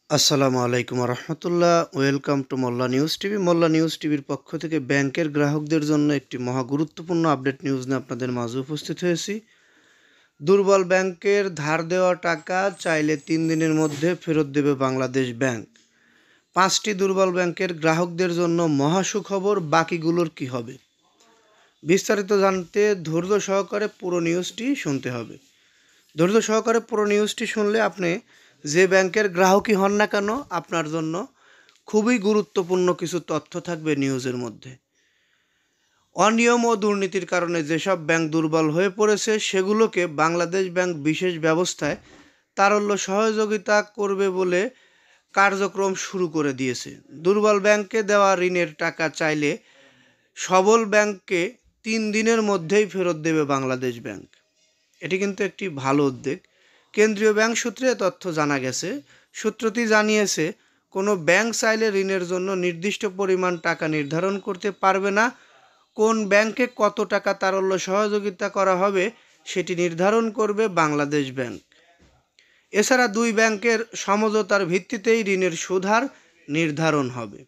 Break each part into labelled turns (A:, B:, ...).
A: আসসালামু আলাইকুম রহমতুল্লাহ। Welcome to Molla news TV. Molla news টিভির পক্ষ থেকে ব্যাংকের গ্রাহকদের জন্য একটি মহা গুরুত্বপূর্ণ আপডেট নিউজ নিয়ে আপনাদের মাঝে উপস্থিত হয়েছি। দুর্বল ব্যাংকের ধার দেওয়া টাকা চাইলে 3 দিনের মধ্যে ফেরত দেবে বাংলাদেশ ব্যাংক। 5টি দুর্বল ব্যাংকের গ্রাহকদের জন্য মহা সুখবর। বাকিগুলোর কি হবে? বিস্তারিত জানতে ধৈর্য সহকারে পুরো নিউজটি শুনতে হবে। ধৈর্য সহকারে পুরো নিউজটি শুনলে আপনি যে ব্যাংকের গ্রাহকই হন না কেন, আপনার জন্য খুবই গুরুত্বপূর্ণ কিছু তথ্য থাকবে নিউজের মধ্যে। অনিয়ম ও দুর্নীতির কারণে যেসব ব্যাংক দুর্বল হয়ে পড়েছে সেগুলোকে বাংলাদেশ ব্যাংক বিশেষ ব্যবস্থায় তারল্য সহযোগিতা করবে বলে কার্যক্রম শুরু করে দিয়েছে। দুর্বল ব্যাংকে দেওয়া ঋণের টাকা চাইলে সবল ব্যাংককে 3 দিনের মধ্যেই ফেরত দেবে বাংলাদেশ ব্যাংক। এটি কিন্তু একটি ভালো উদ্যোগ। কেন্দ্রীয় ব্যাংক সূত্রে তথ্য জানা গেছে। সূত্রটি জানিয়েছে, কোনো ব্যাংক চাইলে ঋণের জন্য নির্দিষ্ট পরিমাণ টাকা নির্ধারণ করতে পারবে না। কোন ব্যাংকে কত টাকা তারল্য সহযোগিতা করা হবে সেটি নির্ধারণ করবে বাংলাদেশ ব্যাংক। এছাড়া 2 ব্যাংকের সমঝোতার ভিত্তিতেই ঋণের সুদহার নির্ধারণ হবে।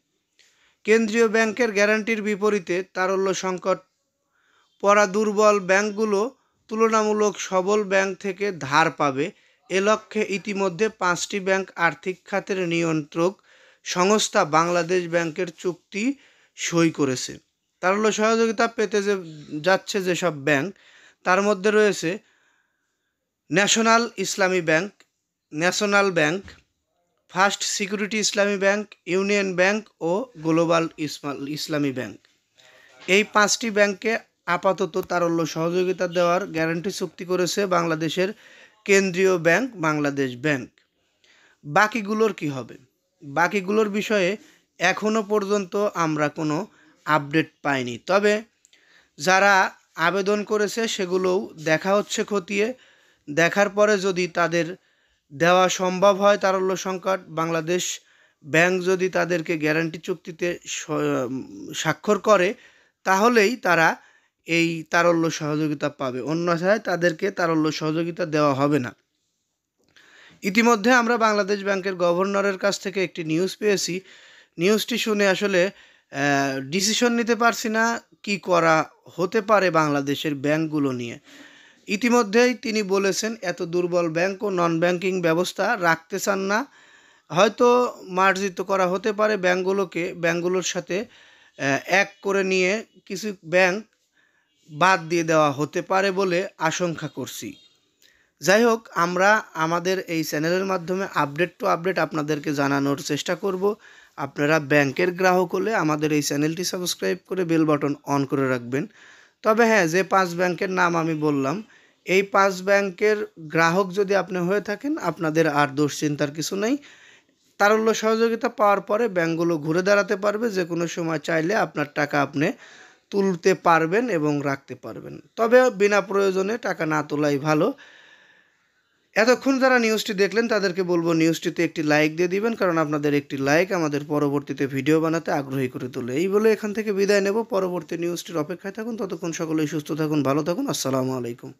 A: কেন্দ্রীয় ব্যাংকের গ্যারান্টির বিপরীতে তারল্য সংকট পড়া দুর্বল ব্যাংকগুলো তুলনামূলক সবল ব্যাংক থেকে ধার পাবে। এ লক্ষ্যে ইতিমধ্যে 5টি ব্যাংক আর্থিক খাতের নিয়ন্ত্রক সংস্থা বাংলাদেশ ব্যাংকের চুক্তি সই করেছে। তারল্য সহযোগিতা পেতে যাচ্ছে যেসব ব্যাংক, তার মধ্যে রয়েছে ন্যাশনাল ইসলামী bank, national bank, first security ইসলামী ব্যাংক, ইউনিয়ন ব্যাংক ও গ্লোবাল ইসলামী ব্যাংক। এই 5টি ব্যাংকে আপাতত তারল্য সহযোগিতা দেওয়ার গ্যারান্টি চুক্তি করেছে বাংলাদেশের কেন্দ্রীয় ব্যাংক বাংলাদেশ ব্যাংক। বাকিগুলোর কি হবে? বাকিগুলোর বিষয়ে এখনও পর্যন্ত আমরা কোনো আপডেট পাইনি। তবে যারা আবেদন করেছে সেগুলোও দেখা হচ্ছে খতিয়ে। দেখার পরে যদি তাদের দেওয়া সম্ভব হয় তারল্য সংকট, বাংলাদেশ ব্যাংক যদি তাদেরকে গ্যারান্টি চুক্তিতে স্বাক্ষর করে, তাহলেই তারা এই তারল্য সহযোগিতা পাবে। অন্যথায় তাদেরকে তারল্য সহযোগিতা দেওয়া হবে না। ইতিমধ্যে আমরা বাংলাদেশ ব্যাংকের গভর্নরের কাছ থেকে একটি নিউজ পেয়েছি। নিউজটি শুনে আসলে ডিসিশন নিতে পারছি না কি করা হতে পারে বাংলাদেশের ব্যাংকগুলো নিয়ে। ইতিমধ্যেই তিনি বলেছেন এত দুর্বল ব্যাংক ও নন ব্যাংকিং ব্যবস্থা রাখতে চান না। হয়তো মার্জিত করা হতে পারে ব্যাংকগুলোকে, ব্যাংকগুলোর সাথে এক করে নিয়ে কিছু ব্যাংক বাদ দিয়ে দেওয়া হতে পারে বলে আশঙ্কা করছি। যাই হোক, আমরা আমাদের এই চ্যানেলের মাধ্যমে আপডেট টু আপডেট আপনাদেরকে জানানোর চেষ্টা করব। আপনারা ব্যাংকের গ্রাহক হলে আমাদের এই চ্যানেলটি সাবস্ক্রাইব করে বেল বাটন অন করে রাখবেন। তবে হ্যাঁ, যে 5 ব্যাংকের নাম আমি বললাম, এই 5 ব্যাংকের গ্রাহক যদি আপনি হয়ে থাকেন, আপনাদের আর দুশ্চিন্তার কিছু নেই। তারল্য সহযোগিতা পাওয়ার পরে ব্যাংকগুলো ঘুরে দাঁড়াতে পারবে। যে কোনো সময় চাইলে আপনার টাকা আপনি তুলতে পারবেন এবং রাখতে পারবেন। তবে বিনা প্রয়োজনে টাকা না তোলাই ভালো। এতক্ষণ যারা নিউজটি দেখলেন তাদেরকে বলবো নিউজটিতে একটি লাইক দিয়ে দিবেন, কারণ আপনাদের একটি লাইক আমাদের পরবর্তীতে ভিডিও বানাতে আগ্রহী করে তোলে। এই বলে এখান থেকে বিদায় নেব। পরবর্তী নিউজটির অপেক্ষায় থাকুন। ততক্ষণ সকলেই সুস্থ থাকুন, ভালো থাকুন। আসসালামু আলাইকুম।